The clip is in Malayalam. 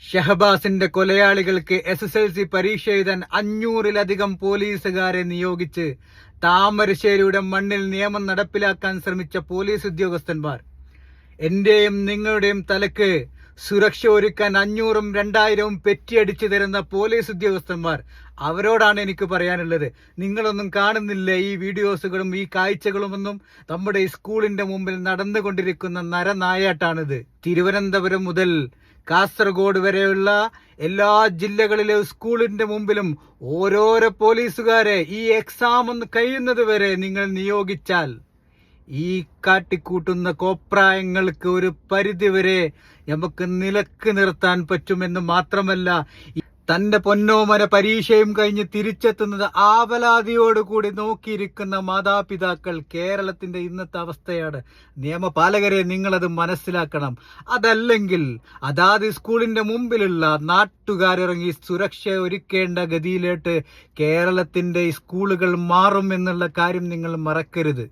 ഷഹബാസിന്റെ കൊലയാളികൾക്ക് SSLC പരീക്ഷ എഴുതാൻ 500-ലധികം പോലീസുകാരെ നിയോഗിച്ച് താമരശ്ശേരിയുടെ മണ്ണിൽ നിയമം നടപ്പിലാക്കാൻ ശ്രമിച്ച പോലീസ് ഉദ്യോഗസ്ഥന്മാർ. എന്റെയും നിങ്ങളുടെയും തലക്ക് സുരക്ഷ ഒരുക്കാൻ 500-ഉം 2000-ഉം പെറ്റിയടിച്ചു തരുന്ന പോലീസ് ഉദ്യോഗസ്ഥന്മാർ, അവരോടാണ് എനിക്ക് പറയാനുള്ളത്. നിങ്ങളൊന്നും കാണുന്നില്ല ഈ വീഡിയോസുകളും ഈ കാഴ്ചകളുമൊന്നും. നമ്മുടെ ഈ സ്കൂളിന്റെ മുമ്പിൽ നടന്നുകൊണ്ടിരിക്കുന്ന നരനായാട്ടാണിത്. തിരുവനന്തപുരം മുതൽ കാസർഗോഡ് വരെയുള്ള എല്ലാ ജില്ലകളിലെ സ്കൂളിന്റെ മുമ്പിലും ഓരോരോ പോലീസുകാരെ ഈ എക്സാം ഒന്ന് കഴിയുന്നത് വരെ നിങ്ങൾ നിയോഗിച്ചാൽ ഈ കാട്ടിക്കൂട്ടുന്ന കോപ്രായങ്ങൾക്ക് ഒരു പരിധിവരെ നമുക്ക് നിലക്ക് നിർത്താൻ പറ്റുമെന്ന് മാത്രമല്ല, തന്റെ പൊന്നോമന പരീക്ഷയും കഴിഞ്ഞ് തിരിച്ചെത്തുന്നത് ആവലാതിയോടുകൂടി നോക്കിയിരിക്കുന്ന മാതാപിതാക്കൾ കേരളത്തിന്റെ ഇന്നത്തെ അവസ്ഥയാണ്. നിയമപാലകരെ നിങ്ങളത് മനസ്സിലാക്കണം. അതല്ലെങ്കിൽ അതാത് സ്കൂളിന്റെ മുമ്പിലുള്ള നാട്ടുകാരിറങ്ങി സുരക്ഷ ഒരുക്കേണ്ട ഗതിയിലേക്ക് കേരളത്തിന്റെ സ്കൂളുകൾ മാറും എന്നുള്ള കാര്യം നിങ്ങൾ മറക്കരുത്.